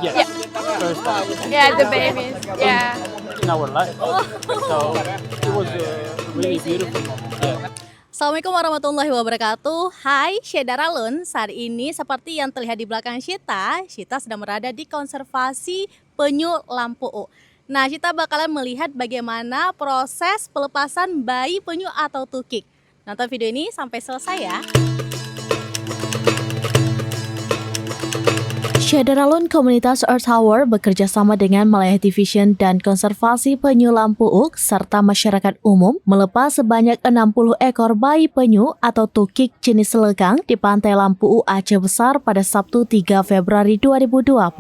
Yes, Yeah. first time Yeah, the babies. Yeah. in our life. So it was a really beautiful moment. Yeah. Assalamualaikum warahmatullahi wabarakatuh. Hai, Syeda Ralun. Saat ini seperti yang terlihat di belakang Syita sedang berada di konservasi penyu Lampu U. Nah, Syita bakalan melihat bagaimana proses pelepasan bayi penyu atau tukik. Nonton video ini sampai selesai ya. Syeda Ralun Komunitas Earth Hour bekerja sama dengan Malaya Division dan Konservasi Penyu Lampu U serta masyarakat umum melepas sebanyak 60 ekor bayi penyu atau tukik jenis selegang di Pantai Lampu U Aceh Besar pada Sabtu 3 Februari 2025.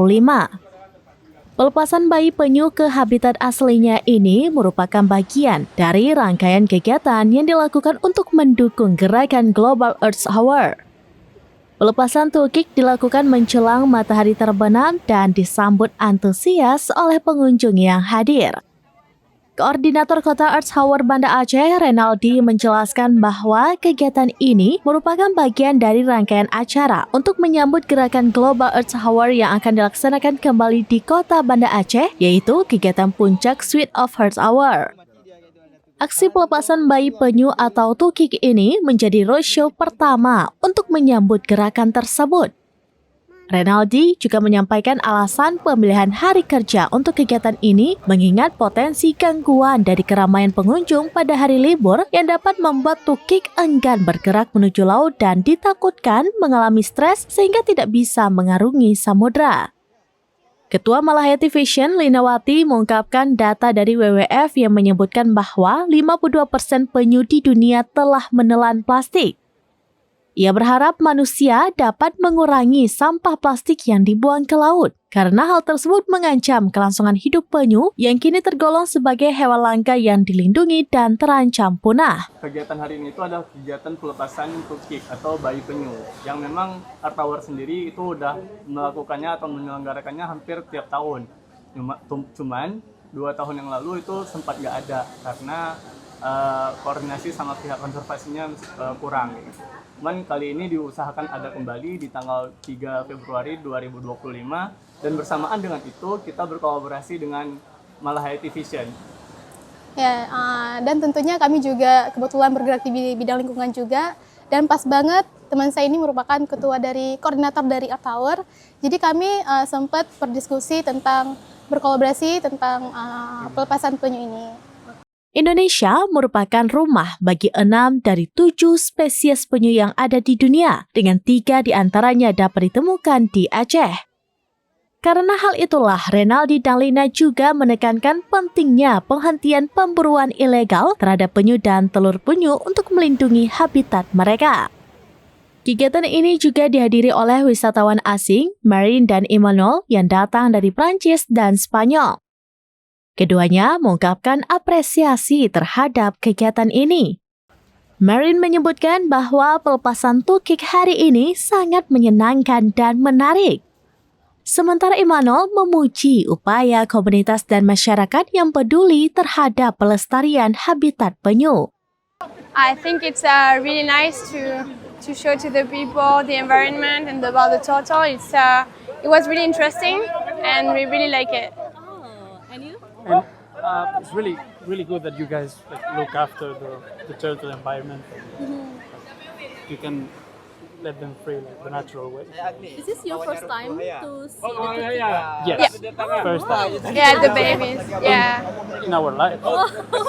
Pelepasan bayi penyu ke habitat aslinya ini merupakan bagian dari rangkaian kegiatan yang dilakukan untuk mendukung gerakan Global Earth Hour. Pelepasan tukik dilakukan menjelang matahari terbenam dan disambut antusias oleh pengunjung yang hadir. Koordinator Kota Earth Hour Banda Aceh, Renaldi, menjelaskan bahwa kegiatan ini merupakan bagian dari rangkaian acara untuk menyambut gerakan Global Earth Hour yang akan dilaksanakan kembali di Kota Banda Aceh, yaitu kegiatan puncak Suite of Earth Hour. Aksi pelepasan bayi penyu atau tukik ini menjadi roadshow pertama untuk menyambut gerakan tersebut. Renaldi juga menyampaikan alasan pemilihan hari kerja untuk kegiatan ini mengingat potensi gangguan dari keramaian pengunjung pada hari libur yang dapat membuat tukik enggan bergerak menuju laut dan ditakutkan mengalami stres sehingga tidak bisa mengarungi samudra. Ketua Malaya Division Linawati mengungkapkan data dari WWF yang menyebutkan bahwa 52% penyu di dunia telah menelan plastik. Ia berharap manusia dapat mengurangi sampah plastik yang dibuang ke laut, karena hal tersebut mengancam kelangsungan hidup penyu yang kini tergolong sebagai hewan langka yang dilindungi dan terancam punah. Kegiatan hari ini itu adalah kegiatan pelepasan tukik atau bayi penyu yang memang Earth Hour sendiri itu udah melakukannya atau menyelenggarakannya hampir tiap tahun. Cuman 2 tahun yang lalu itu sempat nggak ada karena koordinasi sama pihak konservasinya kurang. Cuman kali ini diusahakan ada kembali di tanggal 3 Februari 2025 dan bersamaan dengan itu kita berkolaborasi dengan Malaya Division. Ya, dan tentunya kami juga kebetulan bergerak di bidang lingkungan juga, dan pas banget teman saya ini merupakan ketua dari koordinator dari Earth Hour. Jadi kami sempat berdiskusi tentang berkolaborasi tentang pelepasan penyu ini. Indonesia merupakan rumah bagi 6 dari 7 spesies penyu yang ada di dunia, dengan 3 diantaranya dapat ditemukan di Aceh. Karena hal itulah, Renaldi dan Lina juga menekankan pentingnya penghentian pemburuan ilegal terhadap penyu dan telur penyu untuk melindungi habitat mereka. Kegiatan ini juga dihadiri oleh wisatawan asing, Marin dan Emmanuel, yang datang dari Prancis dan Spanyol. Keduanya mengungkapkan apresiasi terhadap kegiatan ini. Marin menyebutkan bahwa pelepasan tukik hari ini sangat menyenangkan dan menarik. Sementara Emmanuel memuji upaya komunitas dan masyarakat yang peduli terhadap pelestarian habitat penyu. I think it's really nice to show to the people the environment and about the turtle. It was really interesting and we really like it. And it's really good that you guys look after the turtle environment. You can let them free the natural way. Is this your first time to see the tukik? Yes, first time Yeah, the babies. Yeah. in our life.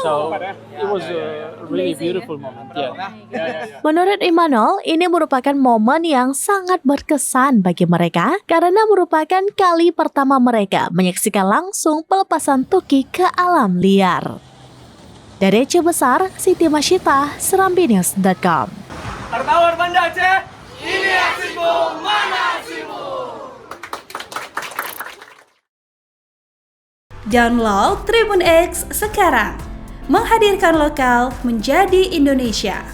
So it was a really beautiful moment. Yeah. Menurut Emmanuel, ini merupakan momen yang sangat berkesan bagi mereka karena merupakan kali pertama mereka menyaksikan langsung pelepasan tukik ke alam liar. Dari Aceh Besar, Siti Masyita, serambinews.com. Earth Hour Banda Aceh, ini aksiku, mana aksimu? Download Tribun X sekarang, menghadirkan lokal menjadi Indonesia.